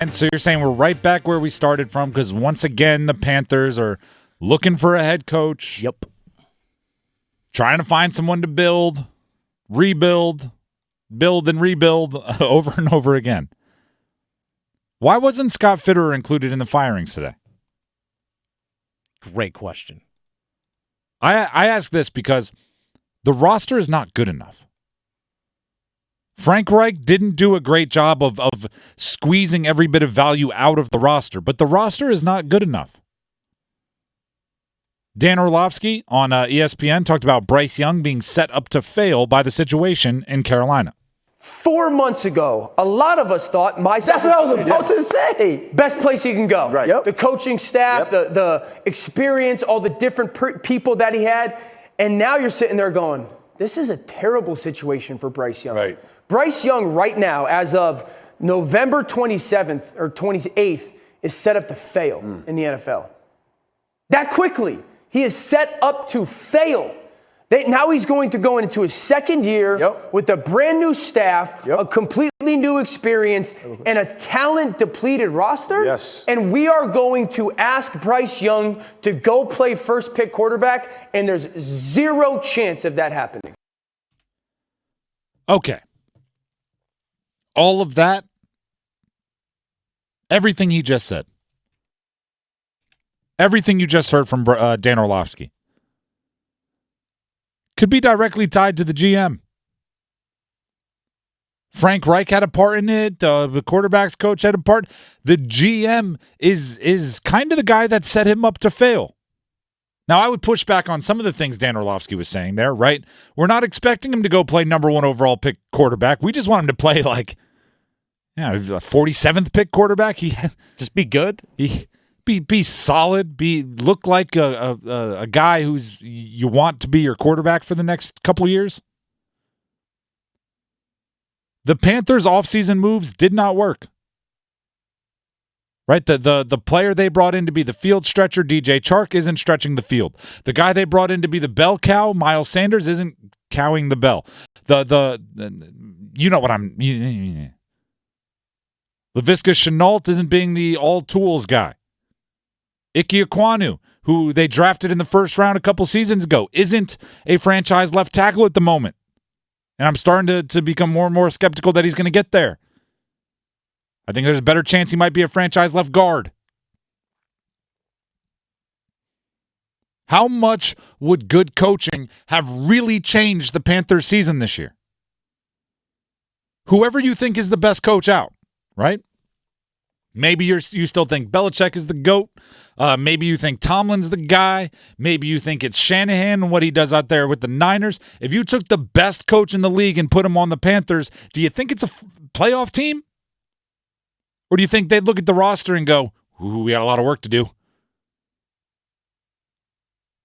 And so you're saying we're right back where we started from because once again the Panthers are looking for a head coach. Yep. Trying to find someone to build, rebuild, build and rebuild over and over again. Why wasn't Scott Fitterer included in the firings today? Great question. I ask this because the roster is not good enough. Frank Reich didn't do a great job of squeezing every bit of value out of the roster, but the roster is not good enough. Dan Orlovsky on ESPN talked about Bryce Young being set up to fail by the situation in Carolina. 4 months ago, a lot of us thought myself. That's what I was about to say. Best place he can go. Right. Yep. The coaching staff, the experience, all the different people that he had. And now you're sitting there going, this is a terrible situation for Bryce Young. Right. Bryce Young right now, as of November 27th or 28th, is set up to fail in the NFL. That quickly. He is set up to fail. Now he's going to go into his second year with a brand new staff, a completely new experience, and a talent-depleted roster. Yes. And we are going to ask Bryce Young to go play first-pick quarterback, and there's zero chance of that happening. Okay. All of that, everything he just said, everything you just heard from Dan Orlovsky could be directly tied to the GM. Frank Reich had a part in it. The quarterback's coach had a part. The GM is kind of the guy that set him up to fail. Now, I would push back on some of the things Dan Orlovsky was saying there, right? We're not expecting him to go play number 1 overall pick quarterback. We just want him to play like, 47th pick quarterback. Just be good. Be solid. Look like a guy who's you want to be your quarterback for the next couple of years. The Panthers' offseason moves did not work. Right? The player they brought in to be the field stretcher, DJ Chark, isn't stretching the field. The guy they brought in to be the bell cow, Miles Sanders, isn't cowing the bell. You know what I'm. Laviska Shenault isn't being the all-tools guy. Ike Ekwonu, who they drafted in the first round a couple seasons ago, isn't a franchise left tackle at the moment. And I'm starting to become more and more skeptical that he's going to get there. I think there's a better chance he might be a franchise left guard. How much would good coaching have really changed the Panthers season this year? Whoever you think is the best coach out, right? Maybe you still think Belichick is the GOAT. Maybe you think Tomlin's the guy. Maybe you think it's Shanahan and what he does out there with the Niners. If you took the best coach in the league and put him on the Panthers, do you think it's a playoff team? Or do you think they'd look at the roster and go, ooh, we got a lot of work to do?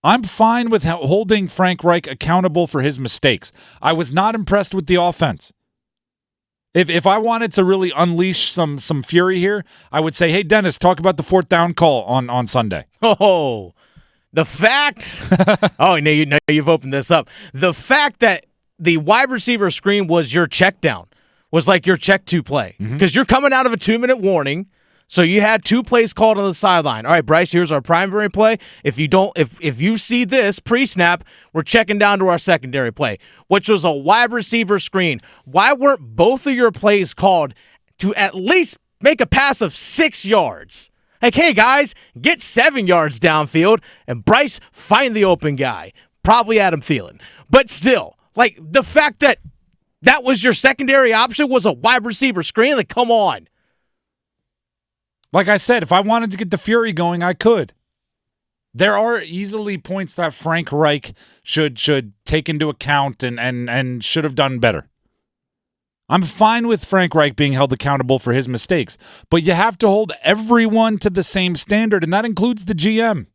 I'm fine with holding Frank Reich accountable for his mistakes. I was not impressed with the offense. If I wanted to really unleash some fury here, I would say, hey, Dennis, talk about the 4th down call on Sunday. Oh, the fact. Oh, now you've opened this up. The fact that the wide receiver screen was your check down, was like your check 2 play. Because you're coming out of a 2-minute warning. So you had 2 plays called on the sideline. All right, Bryce, here's our primary play. If you see this pre-snap, we're checking down to our secondary play, which was a wide receiver screen. Why weren't both of your plays called to at least make a pass of 6 yards? Like, hey, guys, get 7 yards downfield, and Bryce, find the open guy. Probably Adam Thielen. But still, like, the fact that was your secondary option was a wide receiver screen, like, come on. Like I said, if I wanted to get the fury going, I could. There are easily points that Frank Reich should take into account and should have done better. I'm fine with Frank Reich being held accountable for his mistakes, but you have to hold everyone to the same standard, and that includes the GM.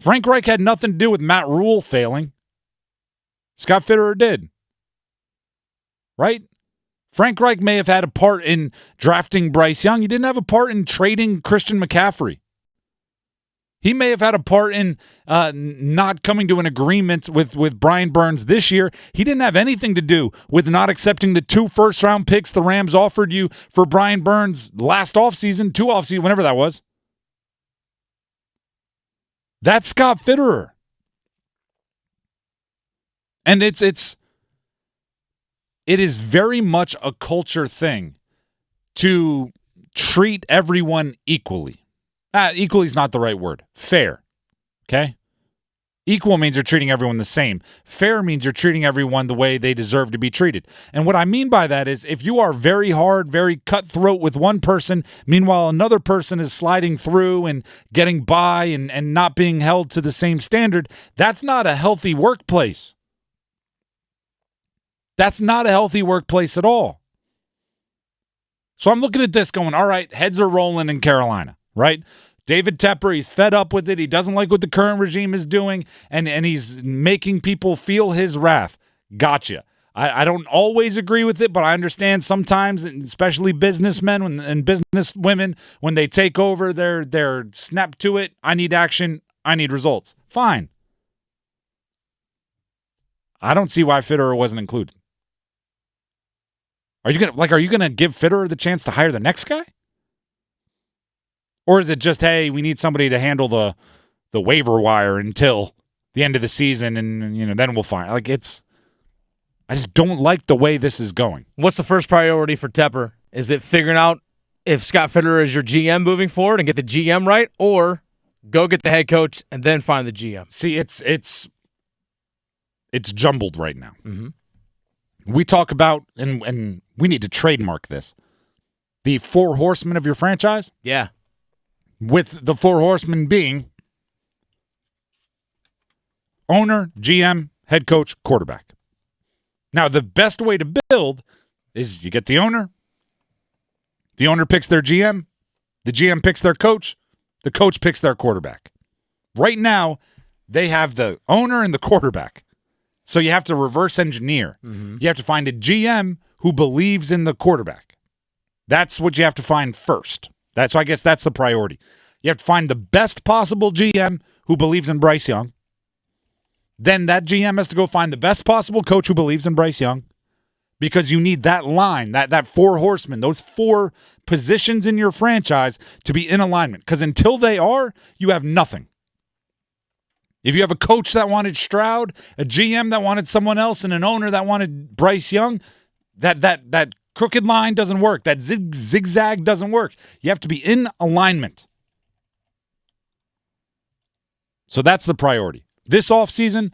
Frank Reich had nothing to do with Matt Rule failing. Scott Fitterer did. Right? Frank Reich may have had a part in drafting Bryce Young. He didn't have a part in trading Christian McCaffrey. He may have had a part in not coming to an agreement with Brian Burns this year. He didn't have anything to do with not accepting the 2 first-round picks the Rams offered you for Brian Burns last offseason, 2 offseason, whenever that was. That's Scott Fitterer. And it is very much a culture thing to treat everyone equally. Equally is not the right word. Fair. Okay? Equal means you're treating everyone the same. Fair means you're treating everyone the way they deserve to be treated. And what I mean by that is if you are very hard, very cutthroat with one person, meanwhile another person is sliding through and getting by and not being held to the same standard, that's not a healthy workplace. That's not a healthy workplace at all. So I'm looking at this going, all right, heads are rolling in Carolina, right? David Tepper, he's fed up with it. He doesn't like what the current regime is doing, and he's making people feel his wrath. Gotcha. I don't always agree with it, but I understand sometimes, especially businessmen and business women, when they take over, they're snapped to it. I need action. I need results. Fine. I don't see why Fitterer wasn't included. Are you gonna give Fitterer the chance to hire the next guy? Or is it just, hey, we need somebody to handle the waiver wire until the end of the season and then we'll find. I just don't like the way this is going. What's the first priority for Tepper? Is it figuring out if Scott Fitterer is your GM moving forward and get the GM right, or go get the head coach and then find the GM? See, it's jumbled right now. Mm-hmm. We talk about, and we need to trademark this, the 4 horsemen of your franchise. Yeah. With the 4 horsemen being owner, GM, head coach, quarterback. Now, the best way to build is you get the owner picks their GM, the GM picks their coach, the coach picks their quarterback. Right now, they have the owner and the quarterback. So you have to reverse engineer. Mm-hmm. You have to find a GM who believes in the quarterback. That's what you have to find first. So I guess that's the priority. You have to find the best possible GM who believes in Bryce Young. Then that GM has to go find the best possible coach who believes in Bryce Young, because you need that line, that 4 horsemen, those 4 positions in your franchise to be in alignment. Because until they are, you have nothing. If you have a coach that wanted Stroud, a GM that wanted someone else, and an owner that wanted Bryce Young, that crooked line doesn't work. That zigzag doesn't work. You have to be in alignment. So that's the priority. This offseason,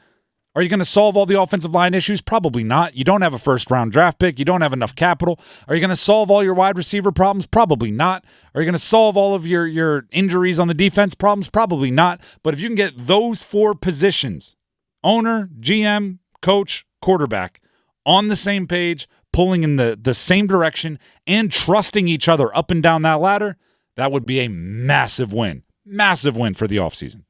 are you going to solve all the offensive line issues? Probably not. You don't have a first-round draft pick. You don't have enough capital. Are you going to solve all your wide receiver problems? Probably not. Are you going to solve all of your injuries on the defense problems? Probably not. But if you can get those 4 positions, owner, GM, coach, quarterback, on the same page, pulling in the same direction, and trusting each other up and down that ladder, that would be a massive win. Massive win for the offseason.